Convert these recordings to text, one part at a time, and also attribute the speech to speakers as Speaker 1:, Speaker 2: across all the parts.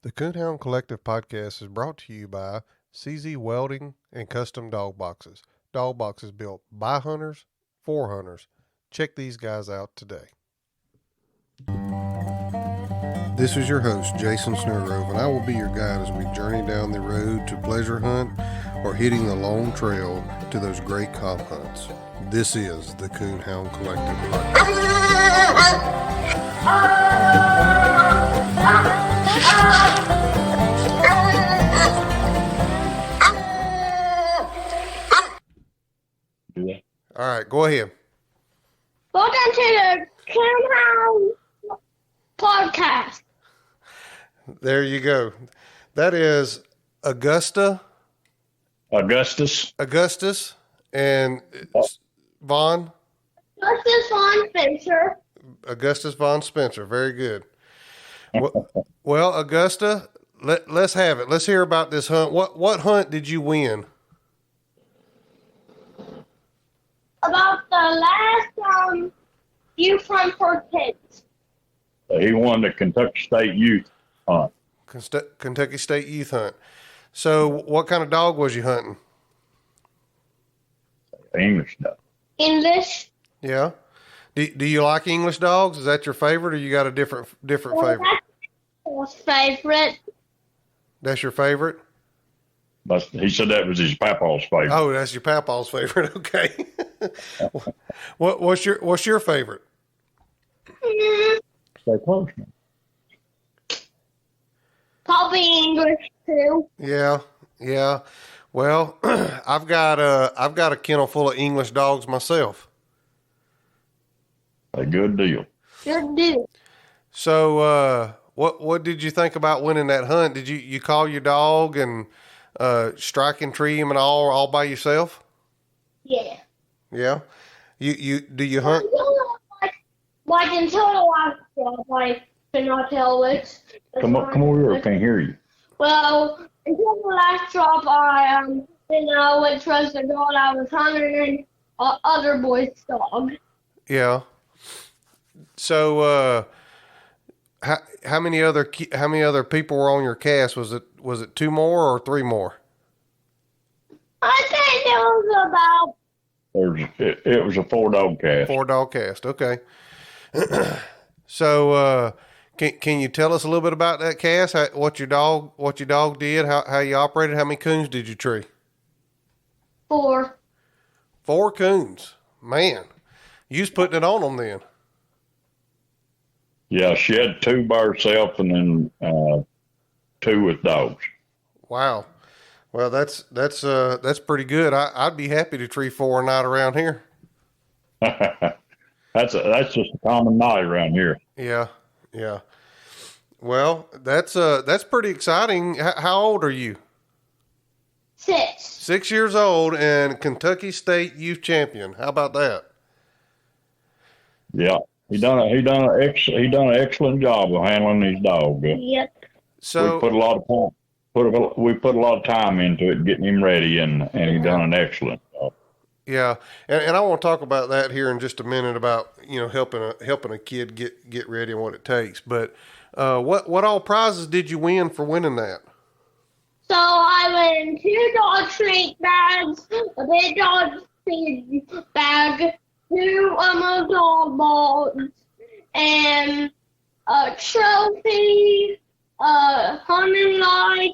Speaker 1: The Coonhound Collective podcast is brought to you by CZ Welding and Custom Dog Boxes. Dog boxes built by hunters for hunters. Check these guys out today. This is your host, Jason Snellgrove, and I will be your guide as we journey down the road to pleasure hunt or hitting the long trail to those great comp hunts. This is the Coonhound Collective podcast. All right, go ahead.
Speaker 2: Welcome to the Coonhound podcast.
Speaker 1: There you go. That is Augustus, and Vaughn. Augustus Vaughn Spencer. Very good. Well, Augusta, let's have it. Let's hear about this hunt. What hunt did you win?
Speaker 2: About the last youth hunt for kids.
Speaker 3: He won the Kentucky State Youth Hunt.
Speaker 1: Kentucky State Youth Hunt. So, what kind of dog was you hunting?
Speaker 3: English dog.
Speaker 2: English.
Speaker 1: Yeah. Do you like English dogs? Is that your favorite, or you got a different favorite?
Speaker 2: That's my favorite.
Speaker 1: That's your favorite?
Speaker 3: But he said that was his papa's favorite.
Speaker 1: Oh, that's your papaw's favorite. Okay. What's your favorite?
Speaker 3: Stay close, man.
Speaker 2: Probably English too.
Speaker 1: Yeah. Well, I've got a kennel full of English dogs myself.
Speaker 3: A good deal.
Speaker 2: Good deal.
Speaker 1: So, what did you think about winning that hunt? Did you call your dog and strike and tree him and all by yourself?
Speaker 2: Yeah.
Speaker 1: Yeah. You do you hunt?
Speaker 2: Like until the last drop, I cannot tell which.
Speaker 3: Come over here. I can't hear you.
Speaker 2: Well, until the last drop, I didn't know which was the dog I was hunting and other boy's dog.
Speaker 1: Yeah. So, how many other people were on your cast? Was it two more or three more?
Speaker 2: I think it was about.
Speaker 3: It was a 4-dog cast.
Speaker 1: 4-dog cast. Okay. So, can you tell us a little bit about that cast? What your dog did? How you operated? How many coons did you tree?
Speaker 2: 4.
Speaker 1: 4 coons. Man, you was putting it on them then.
Speaker 3: Yeah, she had 2 by herself and then 2 with dogs.
Speaker 1: Wow. Well, that's pretty good. I'd be happy to tree 4 a night around here.
Speaker 3: That's just a common night around here.
Speaker 1: Yeah. Well, that's pretty exciting. How old are you?
Speaker 2: 6.
Speaker 1: 6 years old and Kentucky State Youth Champion. How about that?
Speaker 3: Yeah, he done an excellent job of handling these dogs.
Speaker 2: Yep.
Speaker 1: So
Speaker 3: we put a lot of time. We put a lot of time into it, getting him ready, and he done an excellent job.
Speaker 1: Yeah, and I want to talk about that here in just a minute about helping a kid get ready and what it takes. But what all prizes did you win for winning that?
Speaker 2: So I win 2 dog treat bags, a big dog feed bag, 2 dog balls, and a trophy, a hunting light,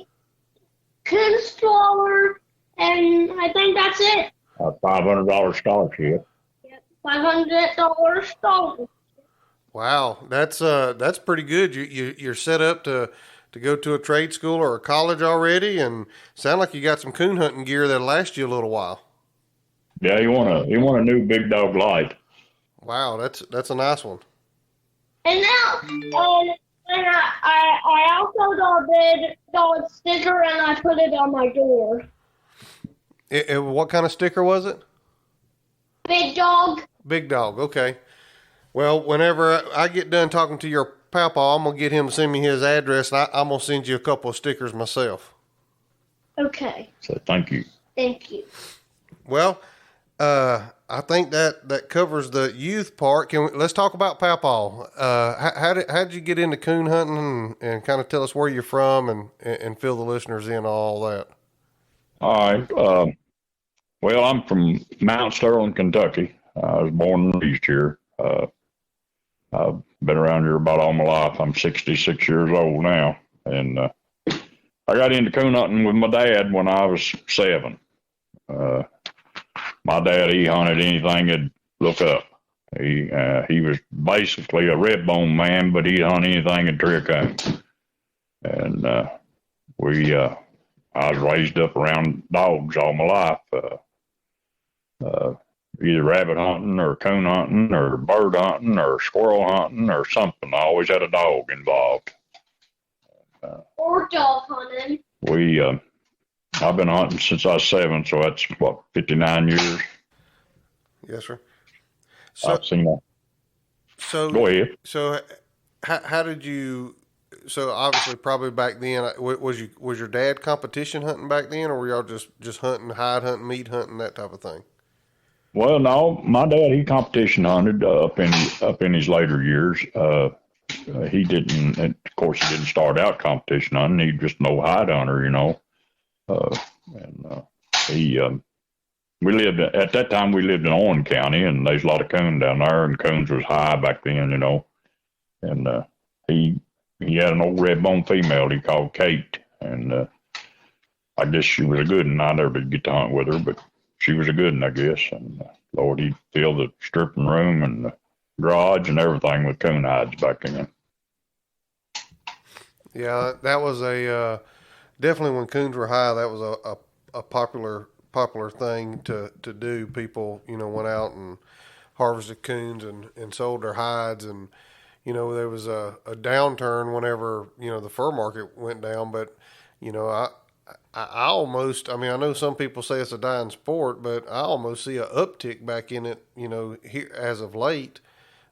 Speaker 2: coon stroller, and I think that's it.
Speaker 3: A $500 scholarship.
Speaker 2: Yep, $500 scholarship.
Speaker 1: Wow, that's pretty good. You're set up to go to a trade school or a college already, and sound like you got some coon hunting gear that'll last you a little while.
Speaker 3: Yeah, he won a new big dog light.
Speaker 1: Wow, that's a nice one.
Speaker 2: And now, and I also got a big dog sticker and I put it on my door.
Speaker 1: What kind of sticker was it?
Speaker 2: Big dog.
Speaker 1: Big dog. Okay. Well, whenever I get done talking to your papa, I'm gonna get him to send me his address, and I'm gonna send you a couple of stickers myself.
Speaker 2: Okay.
Speaker 3: So thank you.
Speaker 2: Thank you.
Speaker 1: Well, I think that covers the youth part. Let's talk about Papaw. How did you get into coon hunting and kind of tell us where you're from and fill the listeners in on all that?
Speaker 3: All right. Well, I'm from Mount Sterling, Kentucky. I was born and raised here. I've been around here about all my life. I'm 66 years old now, and I got into coon hunting with my dad when I was 7. My dad, he hunted anything he'd look up. He was basically a red bone man, but he'd hunt anything at tree coon. And I was raised up around dogs all my life, either rabbit hunting or coon hunting or bird hunting or squirrel hunting or something. I always had a dog involved.
Speaker 2: Or dog hunting.
Speaker 3: I've been hunting since I was 7, so that's 59 years.
Speaker 1: Yes, sir.
Speaker 3: I've seen that.
Speaker 1: So
Speaker 3: go ahead.
Speaker 1: So how did you? So obviously, probably back then, was your dad competition hunting back then, or were y'all just hunting, hide hunting, meat hunting, that type of thing?
Speaker 3: Well, no, my dad, he competition hunted up in his later years. He didn't, and of course, he didn't start out competition hunting. He just no hide hunter, we lived at that time. We lived in Owen County, and there's a lot of coon down there, and coons was high back then, And he had an old red bone female he called Kate, and I guess she was a good one. I never did get to hunt with her, but she was a good one, I guess. And Lord, he'd fill the stripping room and the garage and everything with coon hides back then.
Speaker 1: Yeah, that was definitely when coons were high. That was a popular thing to do. People, went out and harvested coons and sold their hides, and there was a downturn whenever the fur market went down. But I almost, I know some people say it's a dying sport, but I almost see an uptick back in it, here as of late.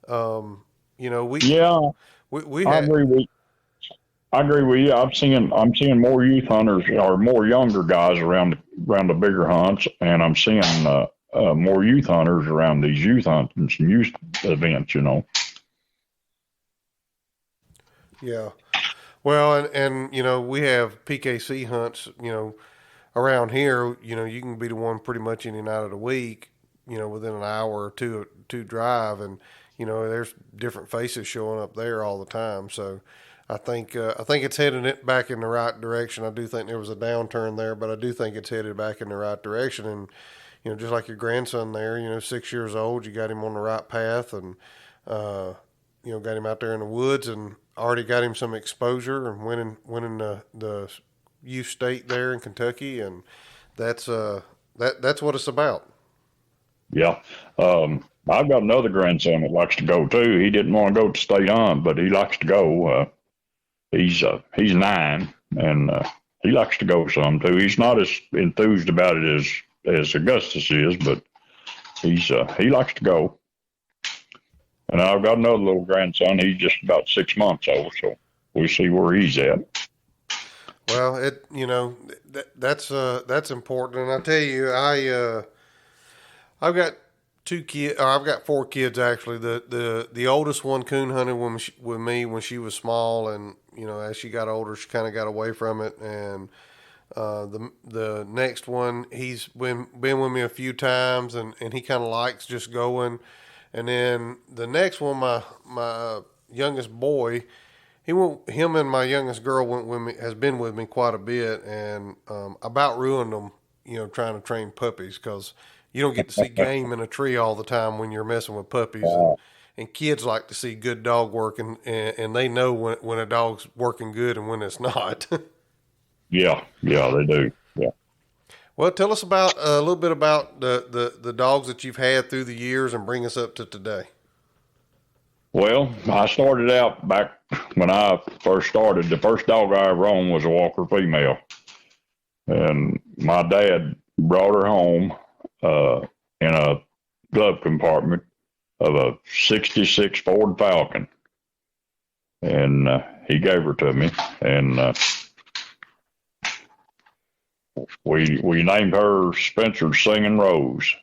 Speaker 1: We
Speaker 3: I agree with you. I'm seeing more youth hunters or more younger guys around the bigger hunts, and I'm seeing more youth hunters around these youth huntings and youth events.
Speaker 1: Yeah. Well, and we have PKC hunts, around here. You can be the one pretty much any night of the week, within an hour or two drive, and there's different faces showing up there all the time. So I think it's headed it back in the right direction. I do think there was a downturn there, but I do think it's headed back in the right direction. And just like your grandson there, 6 years old, you got him on the right path, and got him out there in the woods, and already got him some exposure and winning the youth state there in Kentucky, and that's what it's about.
Speaker 3: Yeah. I've got another grandson that likes to go too. He didn't want to go to state hunt, but he likes to go. He's 9, and he likes to go some too. He's not as enthused about it as Augustus is, but he likes to go. And I've got another little grandson. He's just about 6 months old, so we'll see where he's at.
Speaker 1: Well, that's important. And I tell you, I've got 2 kids. I've got 4 kids actually. The oldest one coon hunted with me when she was small, and as she got older, she kind of got away from it. And the next one, he's been with me a few times, and he kind of likes just going. And then the next one, my youngest boy, him and my youngest girl has been with me quite a bit, and about ruined them, trying to train puppies, because you don't get to see game in a tree all the time when you're messing with puppies. And kids like to see good dog work, and they know when a dog's working good and when it's not.
Speaker 3: Yeah, they do. Yeah.
Speaker 1: Well, tell us about a little bit about the dogs that you've had through the years, and bring us up to today.
Speaker 3: Well, I started out back when I first started. The first dog I ever owned was a Walker female, and my dad brought her home in a glove compartment of a '66 Ford Falcon, and he gave her to me, and we named her Spencer Singing Rose.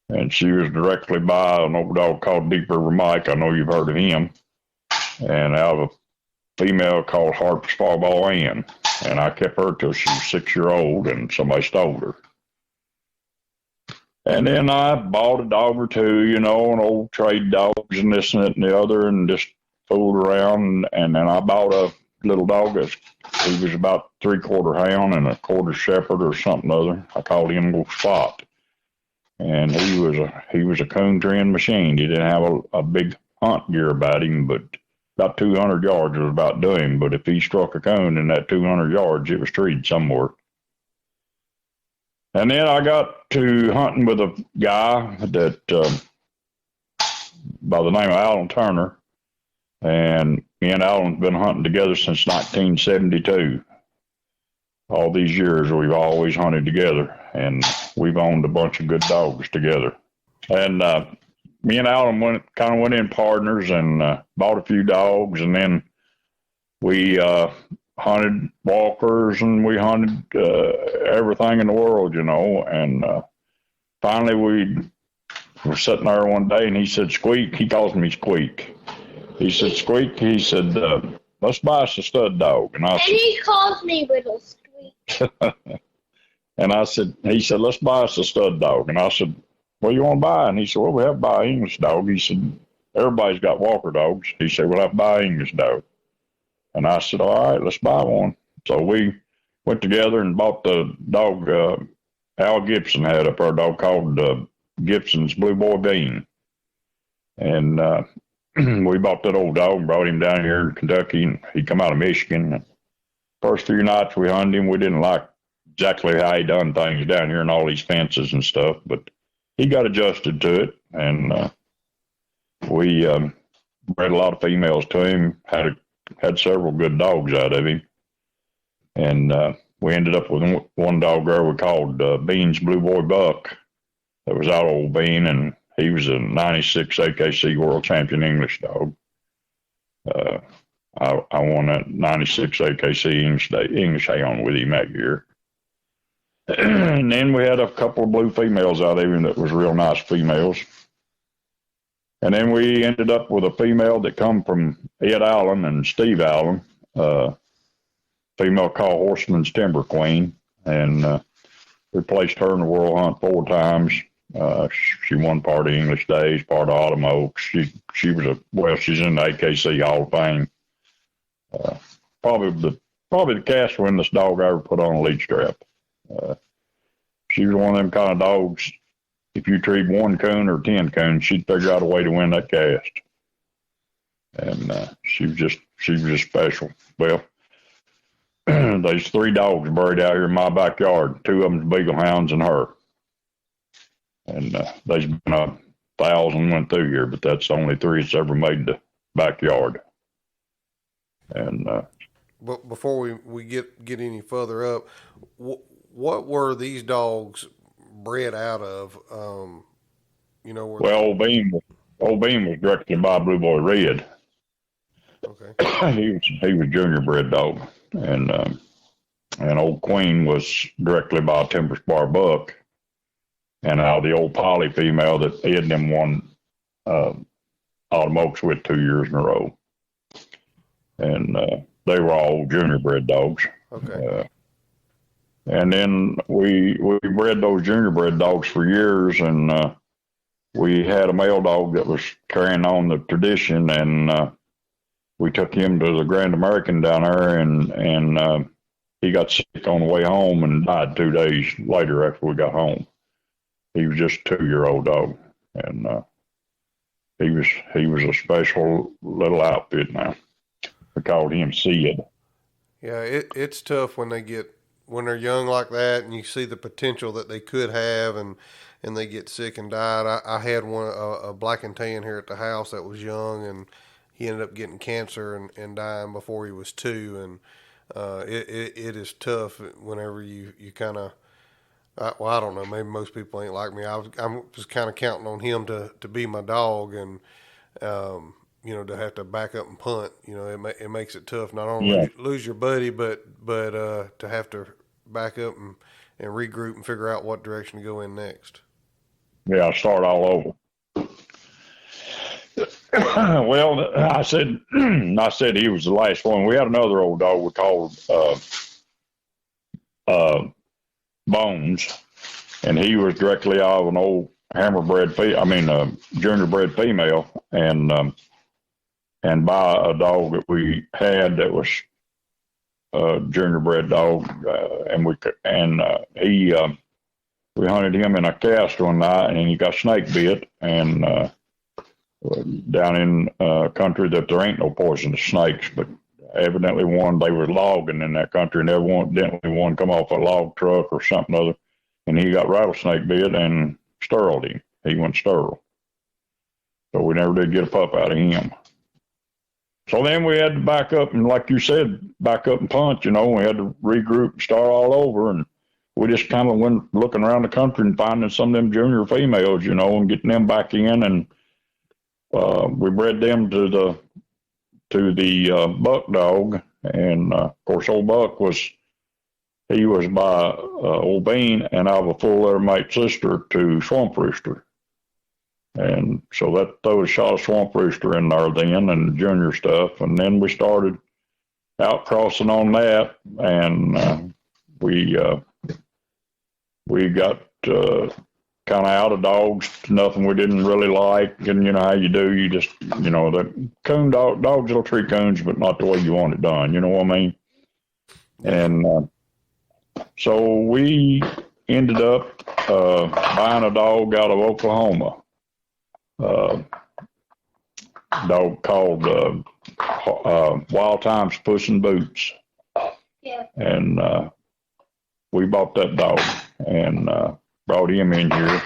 Speaker 3: and she was directly by an old dog called Deep River Mike. I know you've heard of him. And out of a female called Harper's Fireball Ann. And I kept her till she was 6-year-old, and somebody stole her. And then I bought a dog or two, you know, an old trade dogs and this and that and the other, and just fooled around. And then I bought a little dog he was about 3/4 hound and 1/4 shepherd or something other. I called him Little Spot. And he was a coon trend machine. He didn't have a big hunt gear about him, but about 200 yards was about doing. But if he struck a coon in that 200 yards, it was treed somewhere. And then I got to hunting with a guy that by the name of Alan Turner, and me and Alan's been hunting together since 1972. All these years we've always hunted together, and we've owned a bunch of good dogs together. And me and Alan went in partners and bought a few dogs, and then we hunted walkers, and we hunted everything in the world, you know. And finally we were sitting there one day, and he said, Squeak. He calls me Squeak. He said, Squeak. He said, let's buy us a stud dog. And
Speaker 2: he calls me Little Squeak.
Speaker 3: And he said, let's buy us a stud dog. And I said, what do you want to buy? And he said, well, we have to buy an English dog. He said, everybody's got walker dogs. He said, we'll have to buy an English dog. And I said, all right, let's buy one. So we went together and bought the dog Al Gibson had up there, a dog called Gibson's Blue Boy Bean. And we bought that old dog and brought him down here in Kentucky. And he come out of Michigan. First few nights we hunted him, we didn't like exactly how he done things down here and all these fences and stuff, but he got adjusted to it. And we bred a lot of females to him, had several good dogs out of him. And we ended up with one dog there we called Bean's Blue Boy Buck. That was our old Bean, and he was a 96 AKC world champion English dog. I won that 96 AKC English hound with him that year. And then we had a couple of blue females out of him that was real nice females. And then we ended up with a female that come from Ed Allen and Steve Allen, female called Horseman's Timber Queen. And we placed her in the World Hunt 4 times. She won part of English Days, part of Autumn Oaks. She's in the AKC Hall of Fame. Probably the cast winningest dog I ever put on a lead strap. She was one of them kind of dogs. If you treat 1 coon or 10 coons, she'd figure out a way to win that cast. And she was just special. Well, there's 3 dogs buried out here in my backyard. 2 of them's Beagle Hounds and her. And there's been 1,000 went through here, but that's the only 3 that's ever made the backyard. And
Speaker 1: but before we get any further up, what were these dogs bred out of? Old Bean was directed by Blue Boy Red.
Speaker 3: Okay. he was junior bred dog, and Old Queen was directly by Timber Spar Buck, and out of the old Polly female that Ed and them won Autumn Oaks with 2 years in a row. And they were all junior bred dogs.
Speaker 1: Okay.
Speaker 3: And then we bred those junior bred dogs for years, and we had a male dog that was carrying on the tradition, and we took him to the Grand American down there, and he got sick on the way home and died 2 days later after we got home. He was just a 2-year-old dog, and he was a special little outfit now. We called him Sid.
Speaker 1: Yeah, it's tough when they're young like that, and you see the potential that they could have, and they get sick and died. I had one, a black and tan here at the house that was young, and he ended up getting cancer and dying before he was 2. And it is tough whenever you kind of, I don't know, maybe most people ain't like me. I'm just kind of counting on him to be my dog, and to have to back up and punt, it makes it tough. Not only lose your buddy, but to have to back up and regroup and figure out what direction to go in next.
Speaker 3: Yeah, start all over. Well, I said he was the last one. We had another old dog we called Bones, and he was directly out of an old junior bred female, and by a dog that we had that was a junior bred dog, we hunted him in a cast one night, and he got snake bit, and down in country that there ain't no poisonous snakes, but evidently they were logging in that country, and evidently one come off a log truck or something other, and he got rattlesnake bit and steriled him. He went sterile. So we never did get a pup out of him. So then we had to back up and, like you said, back up and punch, we had to regroup and start all over, and we just kind of went looking around the country and finding some of them junior females, and getting them back in, and we bred them to the buck dog, and of course old Buck was by old Bean and I have a full litter mate sister to Swamp Rooster, and so that threw a shot of Swamp Rooster in there then and junior stuff, and then we started out crossing on that, and we got kind of out of dogs, nothing we didn't really like, and how you do, you just, the coon dogs will treat coons, but not the way you want it done, you know what I mean? And so we ended up buying a dog out of Oklahoma, dog called Wild Times Puss in Boots.
Speaker 2: Yeah.
Speaker 3: And we bought that dog and brought him in here,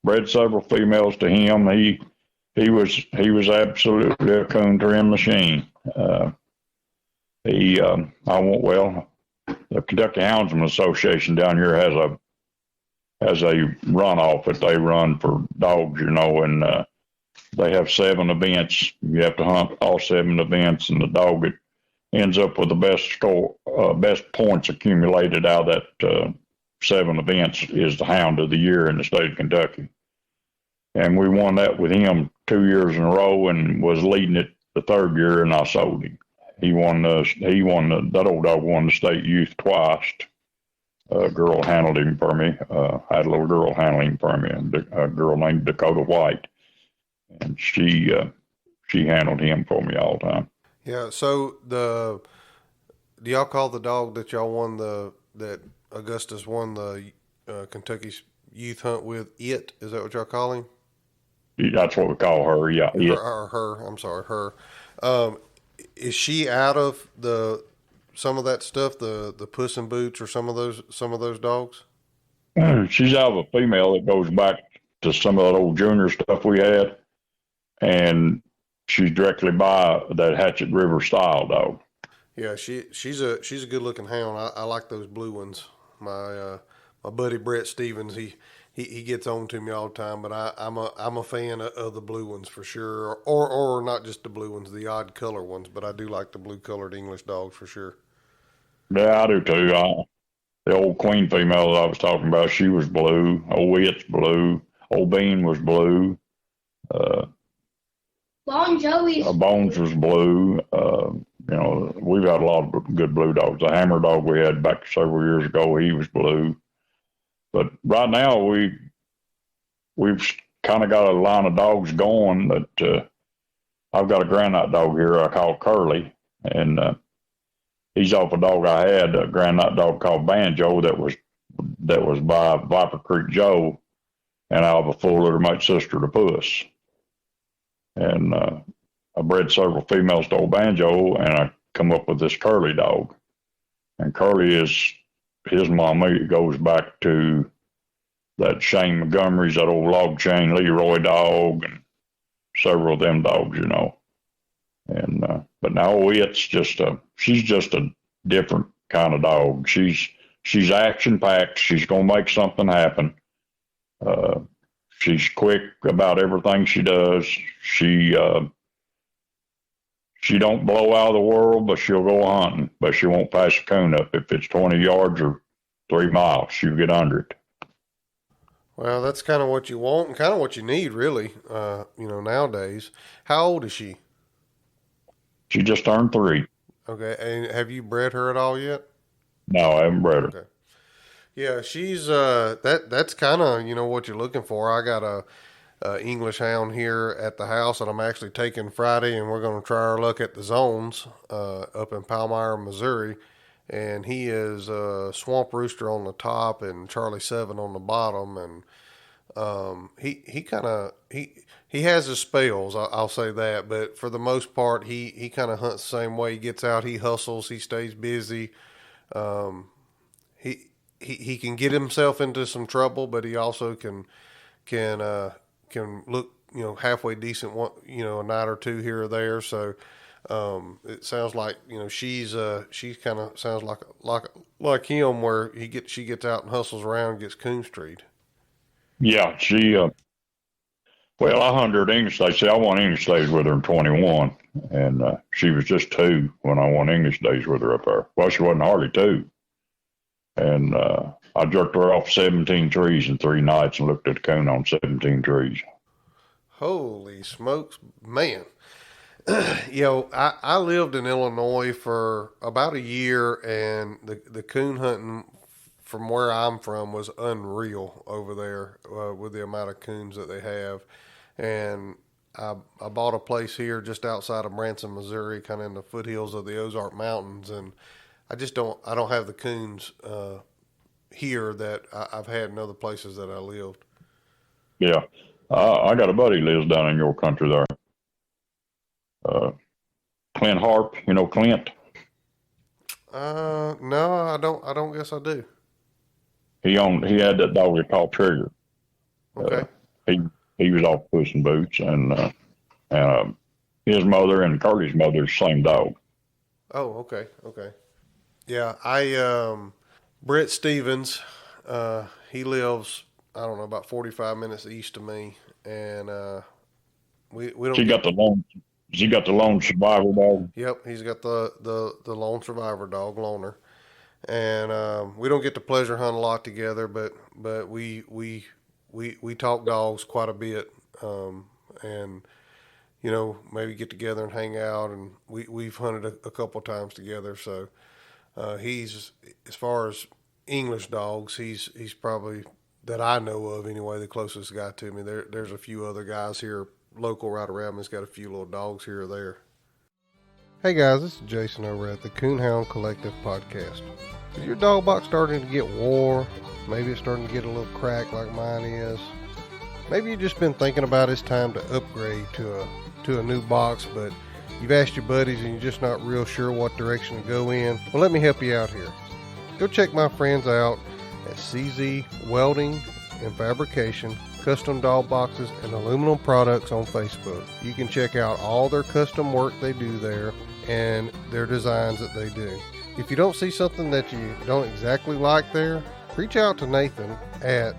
Speaker 3: bred several females to him. He was absolutely a coon trim machine. The Kentucky Houndsman Association down here has a runoff that they run for dogs, and they have 7 events. You have to hunt all 7 events, and the dog that ends up with the best score, best points accumulated out of that 7 events is the Hound of the Year in the state of Kentucky. And we won that with him 2 years in a row, and was leading it the 3rd year, and I sold him. That old dog won the state youth twice. A girl handled him for me. I had a little girl handling him for me, a girl named Dakota White, and she handled him for me all the time.
Speaker 1: Yeah. So do y'all call the dog that y'all won that Augustus won the Kentucky youth hunt with it? Is that what y'all call him?
Speaker 3: That's what we call her. Yeah.
Speaker 1: Her. I'm sorry. Her. Is she out of some of that stuff, the Puss in Boots or some of those dogs?
Speaker 3: She's out of a female that goes back to some of that old junior stuff we had, and she's directly by that Hatchet River style dog. Yeah,
Speaker 1: she's a good looking hound. I like those blue ones. My buddy Brett Stevens, he gets on to me all the time, but I'm a fan of the blue ones for sure, or not just the blue ones, the odd color ones, but I do like the blue colored English dogs for sure.
Speaker 3: Yeah, I do too. The old queen female that I was talking about, she was blue. Old It's blue. Old Bean was blue. Bones was blue. We've had a lot of good blue dogs. The hammer dog we had back several years ago, he was blue. But right now we've kind of got a line of dogs going that I've got a granite dog here I call Curly, and he's off a dog I had, a granite dog called Banjo that was by Viper Creek Joe, and I have a full litter mate sister to Puss. And I bred several females to old Banjo, and I come up with this Curly dog. And Curly is his mama. It goes back to that Shane Montgomery's, that old log chain Leroy dog, and several of them dogs, And but now she's just a different kind of dog. She's action packed. She's gonna make something happen. She's quick about everything she does. She don't blow out of the world, but she'll go hunting. But she won't pass a coon up if it's 20 yards or 3 miles. She'll get under it.
Speaker 1: Well, that's kind of what you want and kind of what you need, really. Nowadays. How old is she?
Speaker 3: She just turned 3.
Speaker 1: Okay, and have you bred her at all yet?
Speaker 3: No, I haven't bred her.
Speaker 1: Okay. Yeah, she's that's kind of what you're looking for. I got a English hound here at the house that I'm actually taking Friday, and we're going to try our luck at the zones up in Palmyra, Missouri. And he is Swamp Rooster on the top and Charlie Seven on the bottom, and he kind of he has his spells. I'll say that, but for the most part, he kind of hunts the same way. He gets out, he hustles, he stays busy. Um, he he can get himself into some trouble, but he also can look halfway decent a night or two here or there. So it sounds like she's kind of sounds like him where she gets out and hustles around and gets coon street.
Speaker 3: Yeah, she. Well, I hunted her English days. See, I won English days with her in 21, and she was just 2 when I won English days with her up there. Well, she wasn't hardly 2, and I jerked her off 17 trees in 3 nights and looked at the coon on 17 trees.
Speaker 1: Holy smokes, man! I lived in Illinois for about a year, and the coon hunting from where I'm from was unreal over there with the amount of coons that they have. And I bought a place here just outside of Branson, Missouri, kind of in the foothills of the Ozark Mountains, and I don't have the coons here that I've had in other places that I lived.
Speaker 3: Yeah, I got a buddy who lives down in your country there. Clint Harp, you know Clint?
Speaker 1: No, I don't. I don't guess I do.
Speaker 3: He had that dog they called Trigger.
Speaker 1: Okay.
Speaker 3: He was off Puss in Boots, and his mother and Carly's mother, the same dog.
Speaker 1: Oh, okay, okay. Yeah, Brett Stevens, he lives, I don't know, about 45 minutes east of me, and we don't.
Speaker 3: She got the lone survival dog.
Speaker 1: Yep, he's got the lone survivor dog, Loner, and we don't get to pleasure hunt a lot together, but we talk dogs quite a bit, and maybe get together and hang out, and we've hunted a couple times together. So he's, as far as English dogs, he's probably, that I know of anyway, the closest guy to me. There's a few other guys here local right around me that's got a few little dogs here or there. Hey guys, this is Jason over at the Coonhound Collective podcast. Is your dog box starting to get wore? Maybe it's starting to get a little cracked like mine is. Maybe you've just been thinking about it's time to upgrade to a new box, but you've asked your buddies and you're just not real sure what direction to go in. Well, let me help you out here. Go check my friends out at CZ Welding and Fabrication, custom dog boxes and aluminum products on Facebook. You can check out all their custom work they do there and their designs that they do. If you don't see something that you don't exactly like there, reach out to Nathan at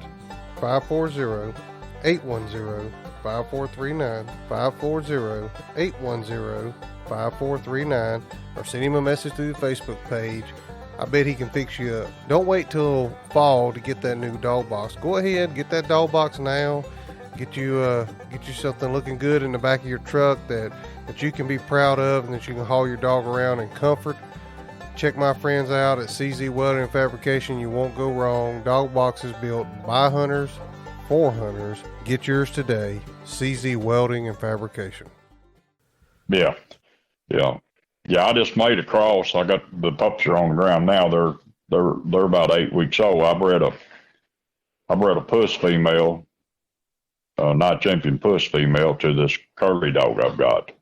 Speaker 1: 540-810-5439, 540-810-5439, or send him a message through the Facebook page. I bet he can fix you up. Don't wait till fall to get that new dog box. Go ahead, get that dog box now. Get you something looking good in the back of your truck that you can be proud of and that you can haul your dog around in comfort. Check my friends out at CZ Welding and Fabrication. You won't go wrong. Dog boxes built by hunters for hunters. Get yours today. CZ Welding and Fabrication.
Speaker 3: Yeah. Yeah, I just made a cross. I got the pups are on the ground now. They're about 8 weeks old. I bred a puss female, night champion puss female, to this curly dog I've got,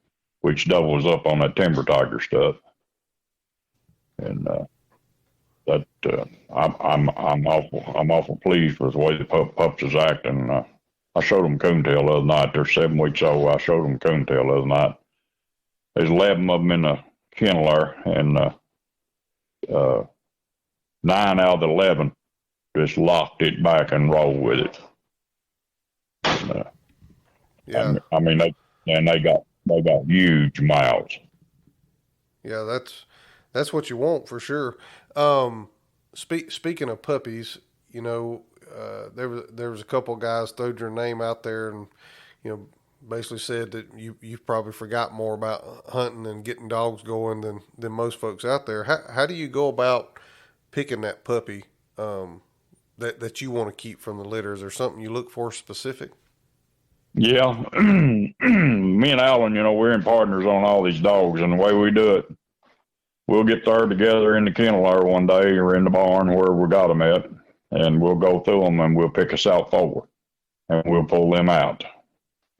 Speaker 3: which doubles up on that timber tiger stuff. And I'm awful pleased with the way the pups is acting. I showed them coontail the other night. They're 7 weeks old. I showed them coontail the other night. There's 11 of them in the kennel there, and 9 out of the 11 just locked it back and rolled with it. And,
Speaker 1: yeah,
Speaker 3: I mean they got huge mouths.
Speaker 1: Yeah, that's what you want for sure. Speaking of puppies, there was a couple of guys throwed your name out there, and basically said that you've probably forgot more about hunting and getting dogs going than most folks out there. How do you go about picking that puppy that you want to keep from the litter? Is there something you look for specific?
Speaker 3: Yeah, me and Alan, we're in partners on all these dogs, and the way we do it, we'll get there together in the kennel there one day or in the barn where we got them at, and we'll go through them and we'll pick us out forward, and we'll pull them out,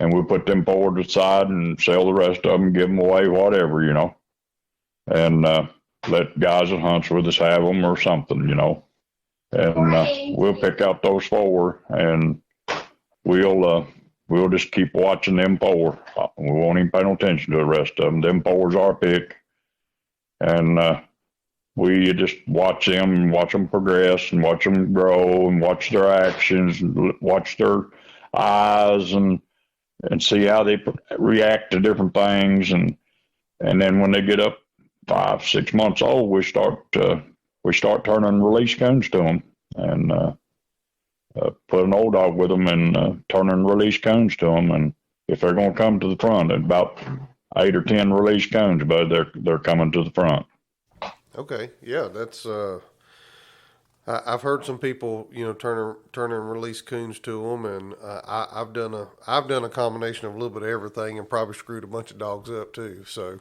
Speaker 3: and we'll put them forward to the side and sell the rest of them, give them away, whatever, and let guys that hunts with us have them or something, and we'll pick out those four, and we'll just keep watching them four. We won't even pay no attention to the rest of them. Them four's our pick. And we just watch them progress and watch them grow and watch their actions and watch their eyes and see how they react to different things. And then when they get up 5, 6 months old, we start turning release cones to them and put an old dog with them and turning release cones to them. And if they're going to come to the front, about 8 or 10 release cones, but they're coming to the front.
Speaker 1: Okay, yeah, that's. I've heard some people, turning release coons to them, and I've done a combination of a little bit of everything, and probably screwed a bunch of dogs up too. So,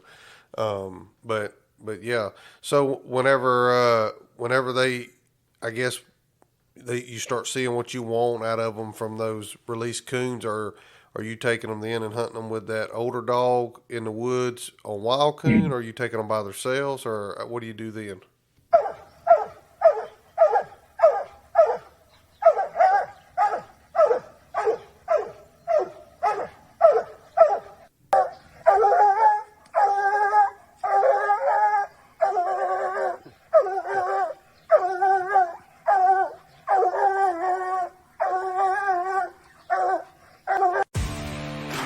Speaker 1: but yeah. So whenever they, I guess, you start seeing what you want out of them from those release coons, or are you taking them in and hunting them with that older dog in the woods on wild coon, or are you taking them by themselves, or what do you do then?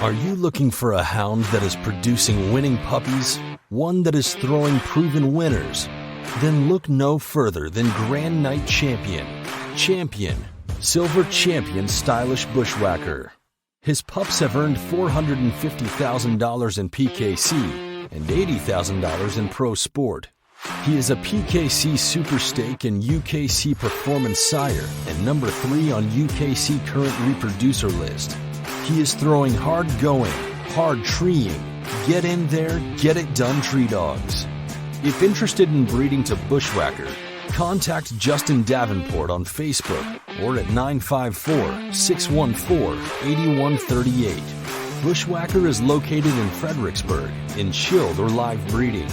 Speaker 4: Are you looking for a hound that is producing winning puppies? One that is throwing proven winners? Then look no further than Grand Night Champion, Silver Champion Stylish Bushwhacker. His pups have earned $450,000 in PKC and $80,000 in Pro Sport. He is a PKC Super Stake and UKC Performance Sire and number 3 on UKC Current Reproducer List. He is throwing hard-going, hard treeing, get in there, get it done tree dogs. If interested in breeding to Bushwhacker, contact Justin Davenport on Facebook or at 954-614-8138. Bushwhacker is located in Fredericksburg in chilled or live breeding.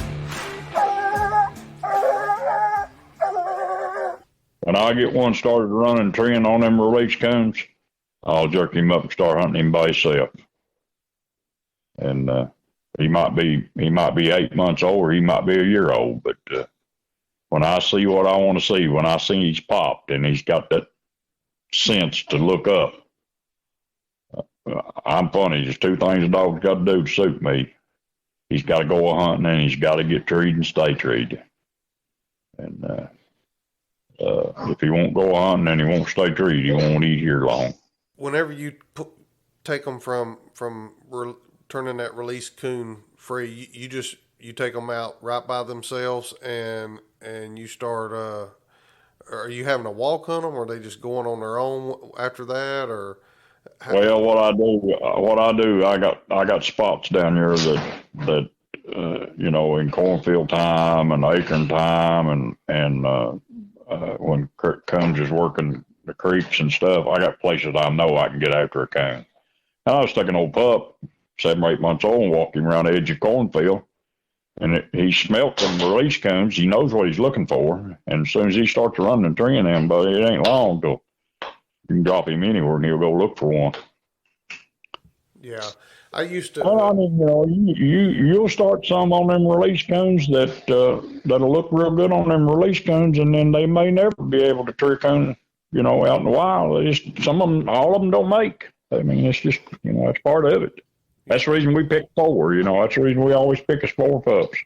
Speaker 3: When I get one started running, treeing on them release cones, I'll jerk him up and start hunting him by himself. And he might be 8 months old, or he might be a year old. But when I see what I want to see, when I see he's popped and he's got that sense to look up, I'm funny. There's 2 things a dog's got to do to suit me. He's got to go hunting, and he's got to get treed and stay treed. And if he won't go hunting and he won't stay treed, he won't eat here long.
Speaker 1: Whenever you take them from turning that release coon free, you take them out right by themselves, and you start. Are you having to walk hunt them, or are they just going on their own after that, or?
Speaker 3: Well, what I do, I got spots down here that in cornfield time and acorn time, and when coons is working the creeks and stuff, I got places I know I can get after a coon. And I was taking an old pup, 7 or 8 months old, and walking around the edge of cornfield, and he smelt them release cones. He knows what he's looking for, and as soon as he starts running and treeing them, but it ain't long till you can drop him anywhere and he'll go look for one.
Speaker 1: Yeah, I used to.
Speaker 3: Well, I mean, you'll start some on them release cones that'll look real good on them release cones, and then they may never be able to tree cone, out in the wild. Some of them, all of them don't make. I mean, it's just, that's part of it. That's the reason we pick 4. That's the reason we always pick us 4 pups.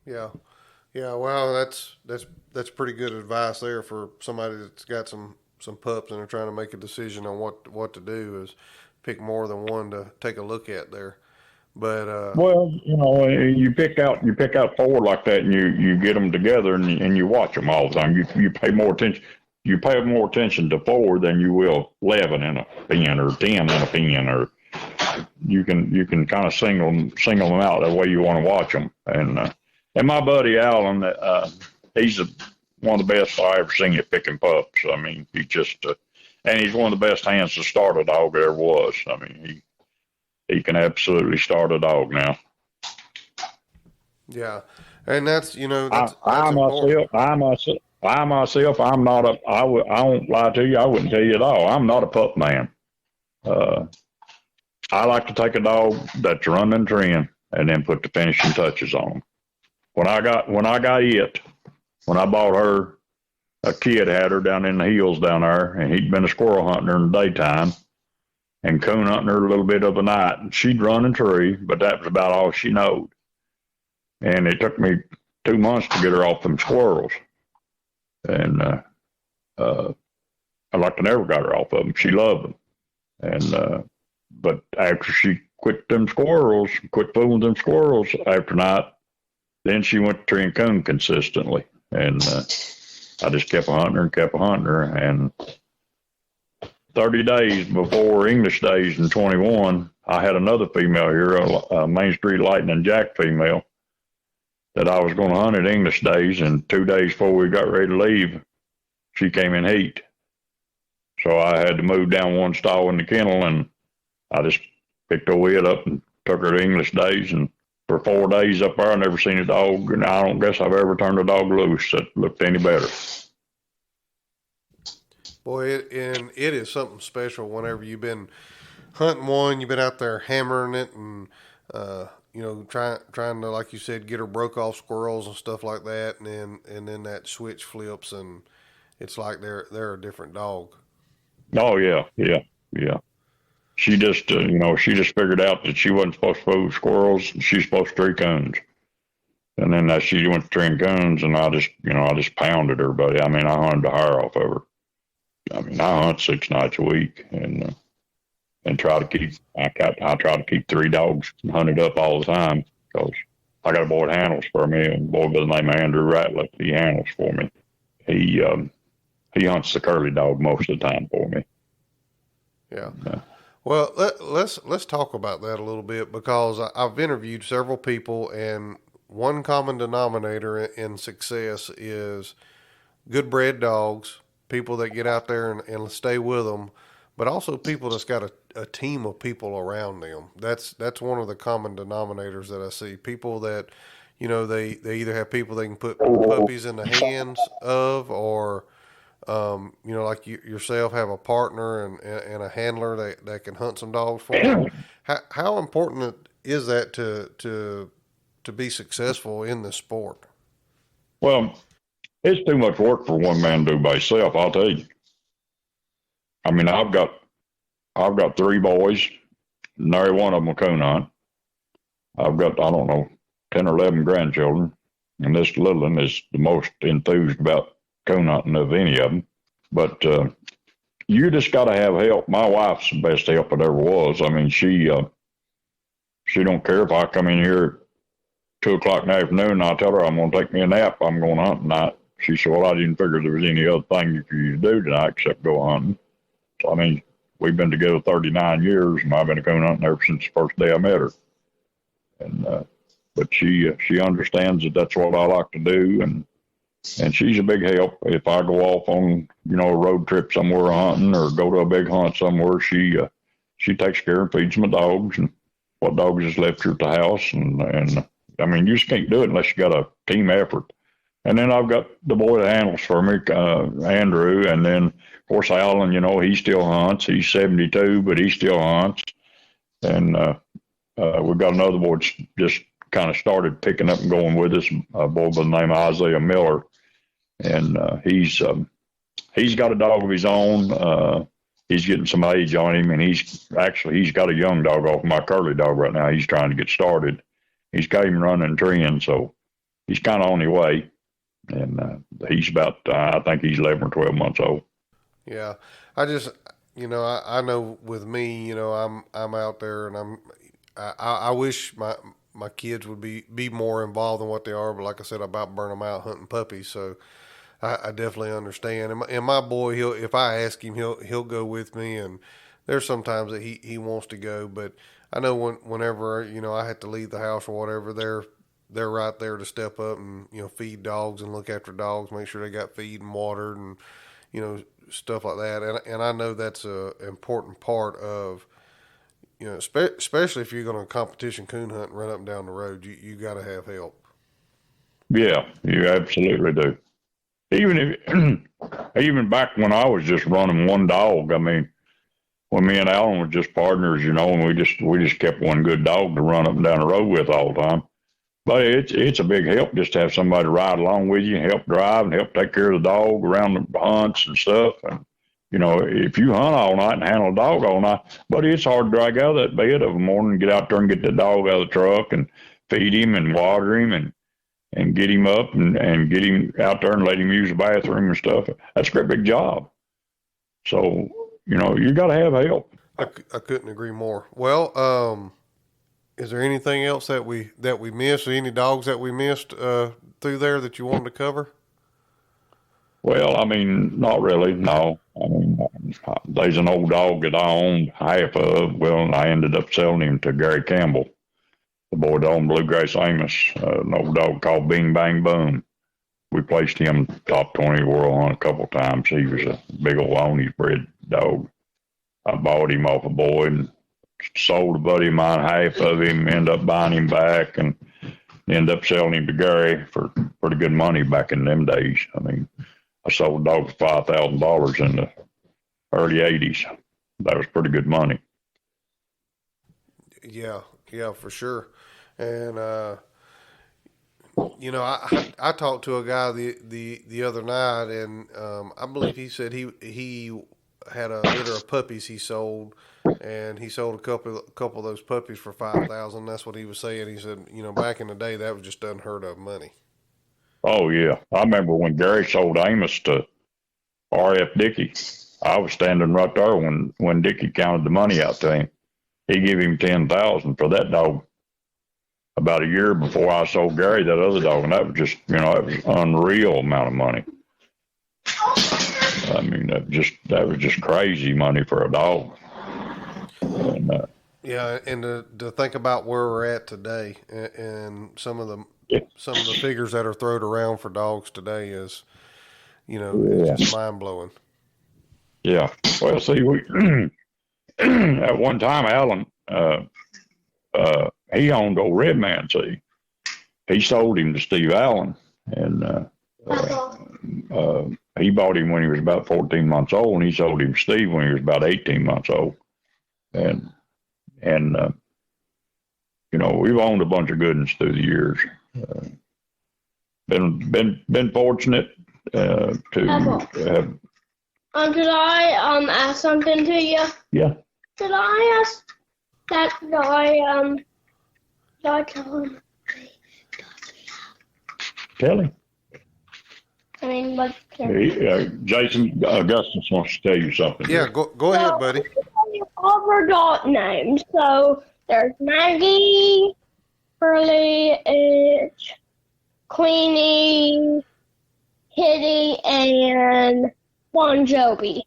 Speaker 1: Yeah. Well, that's pretty good advice there for somebody that's got some some pups and are trying to make a decision on what to do, is pick more than one to take a look at there. But
Speaker 3: Well, you pick out four like that, and you get them together, and you watch them all the time. You pay more attention. You pay more attention to four than you will 11 in a pen or 10 in a pen, or you can kind of single them out the way you want to watch them. And my buddy Alan, he's one of the best I ever seen at picking pups. I mean, he just and he's one of the best hands to start a dog there was. I mean, he can absolutely start a dog now.
Speaker 1: yeah, and that's
Speaker 3: I myself, I'm not I won't lie to you. I wouldn't tell you at all. I'm not a pup man. I like to take a dog that's running and training and then put the finishing touches on them. When I bought her, a kid had her down in the hills down there, and he'd been a squirrel hunting her in the daytime and coon hunting her a little bit of the night. And she'd run and tree, but that was about all she knowed. And it took me 2 months to get her off them squirrels. And I like to never got her off of them. She loved them. And but after she quit fooling them squirrels after night, then she went to tree and coon consistently. And I just kept hunting her. And 30 days before English days in 21, I had another female here, a Main Street Lightning Jack female, that I was going to hunt at English days. And 2 days before we got ready to leave, she came in heat. So I had to move down one stall in the kennel, and I just picked her weight up and took her to English days. And for 4 days up there, I never seen a dog, and I don't guess I've ever turned a dog loose that looked any better.
Speaker 1: boy, it is something special whenever you've been hunting one, you've been out there hammering it, and trying to, like you said, get her broke off squirrels and stuff like that, and then that switch flips, and it's like they're a different dog.
Speaker 3: Oh yeah. She just figured out that she wasn't supposed to fool squirrels. She's supposed to tree coons. And then she went to treeing coons, and I just pounded her, buddy. I mean, I hunted the hair off of her. I mean, I hunt 6 nights a week, and try to keep. I try to keep 3 dogs hunted up all the time, because I got a boy that handles for me, a boy by the name of Andrew Ratliff. He handles for me. He hunts the curly dog most of the time for me.
Speaker 1: Yeah. Well, let's talk about that a little bit, because I've interviewed several people, and one common denominator in success is good bred dogs, people that get out there and stay with them, but also people that's got a team of people around them. That's one of the common denominators that I see. People that, they either have people they can put puppies in the hands of, or like yourself, have a partner and a handler that can hunt some dogs for you. How important is that to be successful in this sport?
Speaker 3: Well, it's too much work for one man to do by himself, I'll tell you. I mean, I've got 3 boys, and every one of them will coon hunt. I've got, 10 or 11 grandchildren, and this little one is the most enthused about coon hunting of any of them. But you just got to have help. My wife's the best help it ever was. I mean, she don't care if I come in here at 2:00 in the afternoon and I tell her I'm going to take me a nap, I'm going hunt tonight. She said, well, I didn't figure there was any other thing for you to do tonight except go hunting. So, I mean, we've been together 39 years, and I've been coon hunting ever since the first day I met her. And but she understands that that's what I like to do, and she's a big help. If I go off on a road trip somewhere hunting, or go to a big hunt somewhere, she takes care and feeds my dogs, and what dogs is left here at the house, and I mean, you just can't do it unless you got a team effort. And then I've got the boy that handles for me, Andrew, and then of course Alan. He still hunts. He's 72, but he still hunts. And we've got another boy that's just kind of started picking up and going with us, a boy by the name of Isaiah Miller, and he's got a dog of his own. He's getting some age on him, and he's got a young dog off my curly dog right now. He's trying to get started. He's got him running and treeing, so he's kind of on the way. And he's about, I think he's 11 or 12 months old.
Speaker 1: Yeah, I just, I know with me, I'm out there, and I wish my kids would be more involved than what they are. But like I said, I about burn them out hunting puppies, so I definitely understand. And my boy, if I ask him, he'll go with me. And there's sometimes that he wants to go, but I know whenever I have to leave the house or whatever, they're right there to step up and feed dogs and look after dogs, make sure they got feed and water and stuff like that. And I know that's a important part of especially if you're going to competition coon hunt and run up and down the road, you got to have help.
Speaker 3: Yeah, you absolutely do. Even back when I was just running one dog, I mean, when me and Alan were just partners, and we just kept one good dog to run up and down the road with all the time. But it's a big help just to have somebody ride along with you, help drive and help take care of the dog around the hunts and stuff. And if you hunt all night and handle a dog all night, but it's hard to drag out of that bed of a morning and get out there and get the dog out of the truck and feed him and water him and get him up and get him out there and let him use the bathroom and stuff. That's a great big job. So, you got to have help.
Speaker 1: I couldn't agree more. Well, is there anything else that we missed, or any dogs that we missed through there that you wanted to cover?
Speaker 3: Well, I mean, not really, no. I mean, there's an old dog that I owned half of. Well, I ended up selling him to Gary Campbell, the boy that owned Bluegrass Amos, an old dog called Bing Bang Boom. We placed him top 20 world hunt a couple of times. He was a big old Loney's bred dog. I bought him off a boy and sold a buddy of mine half of him, ended up buying him back, and ended up selling him to Gary for pretty good money back in them days. I mean, I sold a dog for $5,000 in the early 80s. That was pretty good money.
Speaker 1: Yeah, for sure. And, I talked to a guy the other night, and I believe he said he had a litter of puppies he sold, and he sold a couple of those puppies for $5,000. That's what he was saying. He said, back in the day, that was just unheard of money.
Speaker 3: Oh yeah, I remember when Gary sold Amos to R.F. Dickey. I was standing right there when Dickey counted the money out to him. He gave him $10,000 for that dog. About a year before I sold Gary that other dog, and that was just, that was unreal amount of money. I mean, that was just crazy money for a dog. And,
Speaker 1: yeah, and to think about where we're at today, and some of the figures that are thrown around for dogs today is, it's just mind blowing.
Speaker 3: Yeah. Well, see, we at one time, Alan, he owned old Red Man. See, he sold him to Steve Allen, and he bought him when he was about 14 months old, and he sold him to Steve when he was about 18 months old. And we've owned a bunch of good ones through the years. Been fortunate to have.
Speaker 2: Could I ask something to you?
Speaker 3: Yeah.
Speaker 2: Could I ask that guy tell him?
Speaker 3: Tell him.
Speaker 2: I mean, what?
Speaker 3: Jason Augustus wants to tell you something.
Speaker 1: Yeah, go ahead, buddy.
Speaker 2: All of our dog names. So there's Maggie, Burley, Queenie, Kitty, and Bon Jovi.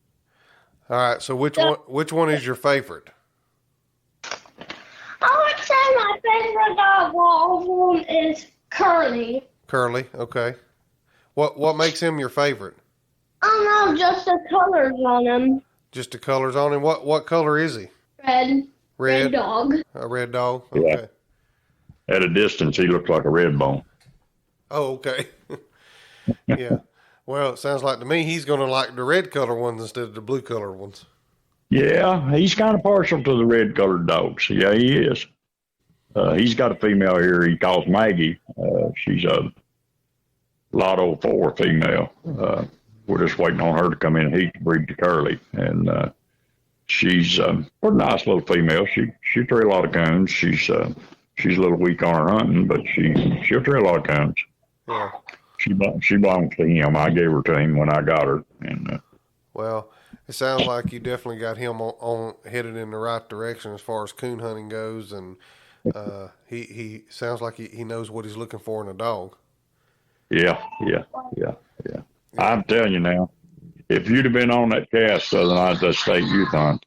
Speaker 1: All right. So which one is your favorite?
Speaker 2: I would say my favorite dog of all of them is Curly.
Speaker 1: Curly. Okay. What makes him your favorite?
Speaker 2: I don't know, just the colors on him.
Speaker 1: Just the colors on him. What color is he?
Speaker 2: Red. Red dog.
Speaker 1: A red dog. Okay.
Speaker 3: Yeah. At a distance, he looks like a red bone.
Speaker 1: Oh, okay. Yeah. Well, it sounds like to me he's going to like the red color ones instead of the blue color ones. Yeah,
Speaker 3: he's kind of partial to the red colored dogs. Yeah, he is. He's got a female here he calls Maggie. She's a Lotto 4 female. We're just waiting on her to come in and heat to breed to Curly. And she's a nice little female. She'll trail a lot of coons. She's a little weak on her hunting, but she'll trail a lot of coons.
Speaker 1: Yeah.
Speaker 3: She belongs to him. I gave her to him when I got her. And
Speaker 1: well, It sounds like you definitely got him on headed in the right direction as far as coon hunting goes, and he sounds like he knows what he's looking for in a dog.
Speaker 3: Yeah, yeah, yeah, yeah. I'm telling you now, if you'd have been on that cast the other night at that state youth hunt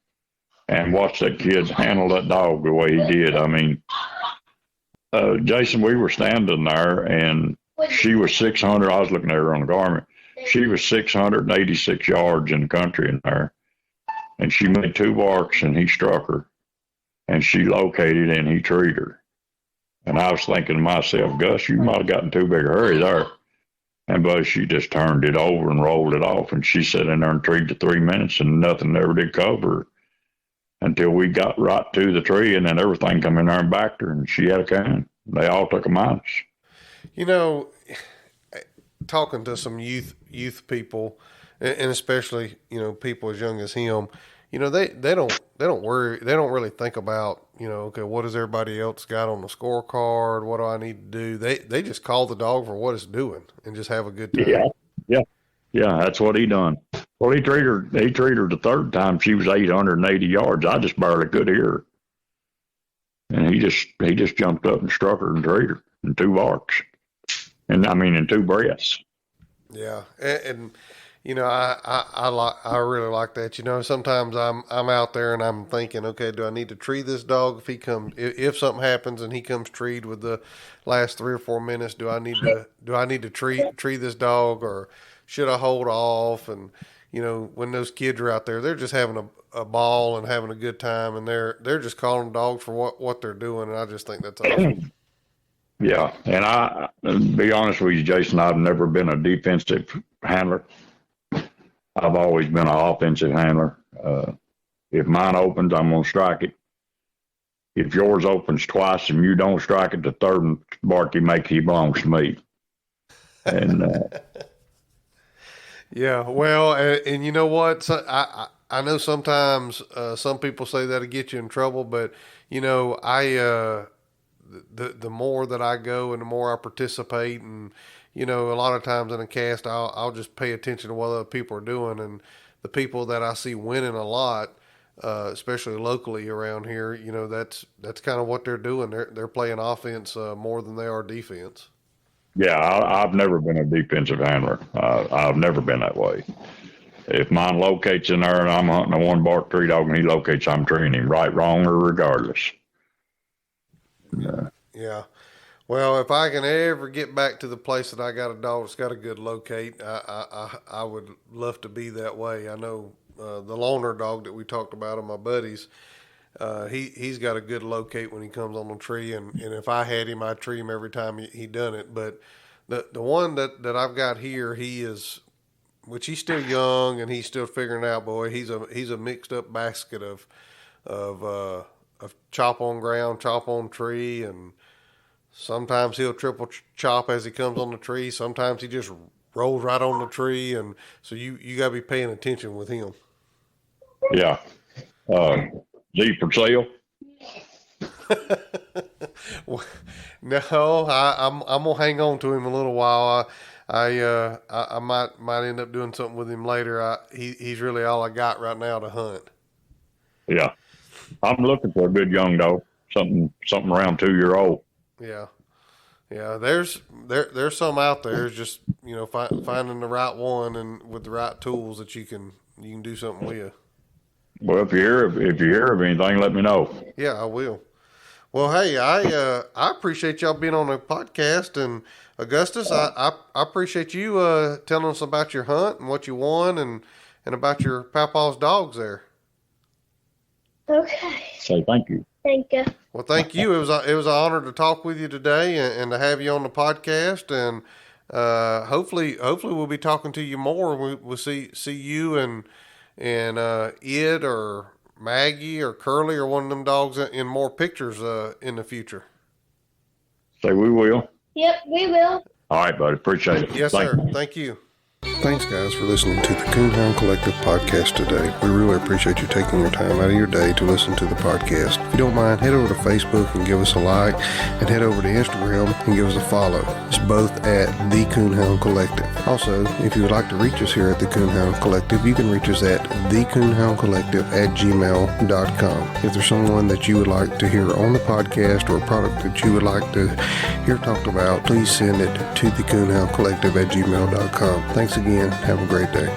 Speaker 3: and watched that kid handle that dog the way he did, I mean, Jason, we were standing there and she was 600. I was looking at her on the garment. She was 686 yards in the country in there. And she made 2 barks and he struck her. And she located and he treated her. And I was thinking to myself, Gus, you might have gotten too big a hurry there. And but she just turned it over and rolled it off. And she sat in there and treated for 3 minutes and nothing ever did cover her until we got right to the tree, and then everything come in there and backed her, and she had a coon. They all took a minus.
Speaker 1: You know, talking to some youth people, and especially people as young as him, they don't worry, they don't really think about okay, what does everybody else got on the scorecard? What do I need to do? They just call the dog for what it's doing and just have a good time.
Speaker 3: Yeah. That's what he done. Well, he treated her the third time. She was 880 yards. I just barely could hear her. And he just jumped up and struck her and treated her in 2 barks. And I mean, in 2 breaths.
Speaker 1: Yeah. And I really like that. Sometimes I'm out there and I'm thinking, okay, do I need to tree this dog if something happens and he comes treed with the last 3 or 4 minutes, do I need to tree this dog, or should I hold off? And when those kids are out there, they're just having a ball and having a good time, and they're just calling dogs for what they're doing, and I just think that's awesome.
Speaker 3: Yeah, and to be honest with you, Jason, I've never been a defensive handler. I've always been an offensive handler. If mine opens, I'm going to strike it. If yours opens twice and you don't strike it, the third bark you make, he belongs to me. And
Speaker 1: yeah, well, and you know what? So I know sometimes some people say that'll get you in trouble, but the more that I go and the more I participate, and a lot of times in a cast, I'll just pay attention to what other people are doing, and the people that I see winning a lot, especially locally around here, that's kind of what they're doing. They're playing offense more than they are defense.
Speaker 3: Yeah, I've never been a defensive handler. I've never been that way. If mine locates in there and I'm hunting a 1 bark tree dog and he locates, I'm treating him right, wrong, or regardless.
Speaker 1: Yeah. Well, if I can ever get back to the place that I got a dog that's got a good locate, I would love to be that way. I know the loner dog that we talked about of my buddies, he's got a good locate when he comes on the tree, and if I had him, I'd tree him every time he done it. But the one that I've got here, which he's still young and he's still figuring out. Boy, he's a mixed up basket of chop on ground, chop on tree, and sometimes he'll triple chop as he comes on the tree. Sometimes he just rolls right on the tree, and so you got to be paying attention with him.
Speaker 3: Yeah. Is he for sale?
Speaker 1: Well, no, I'm gonna hang on to him a little while. I might end up doing something with him later. He's really all I got right now to hunt.
Speaker 3: Yeah, I'm looking for a good young dog, something around 2-year-old.
Speaker 1: Yeah. There's some out there. It's just finding the right one and with the right tools that you can do something with.
Speaker 3: Well, if you hear of anything, let me know.
Speaker 1: Yeah, I will. Well, hey, I appreciate y'all being on the podcast, and Augustus, I appreciate you telling us about your hunt and what you won, and about your Papaw's dogs there.
Speaker 2: Okay.
Speaker 3: Say thank you.
Speaker 2: Thank you.
Speaker 1: Well, thank you. It was an honor to talk with you today and to have you on the podcast, and hopefully we'll be talking to you more. We'll see you and Id or Maggie or Curly or one of them dogs in more pictures in the future.
Speaker 3: Say we will.
Speaker 2: Yep, we will.
Speaker 3: All right, buddy. Appreciate it.
Speaker 1: Yes, sir. Thank you. Thanks, guys, for listening to the Coonhound Collective podcast today. We really appreciate you taking your time out of your day to listen to the podcast. If you don't mind, head over to Facebook and give us a like, and head over to Instagram and give us a follow. It's both at the Coonhound Collective. Also, if you would like to reach us here at the Coonhound Collective, you can reach us at thecoonhoundcollective@gmail.com. If there's someone that you would like to hear on the podcast or a product that you would like to hear talked about, please send it to thecoonhoundcollective@gmail.com. Thanks again. Have a great day.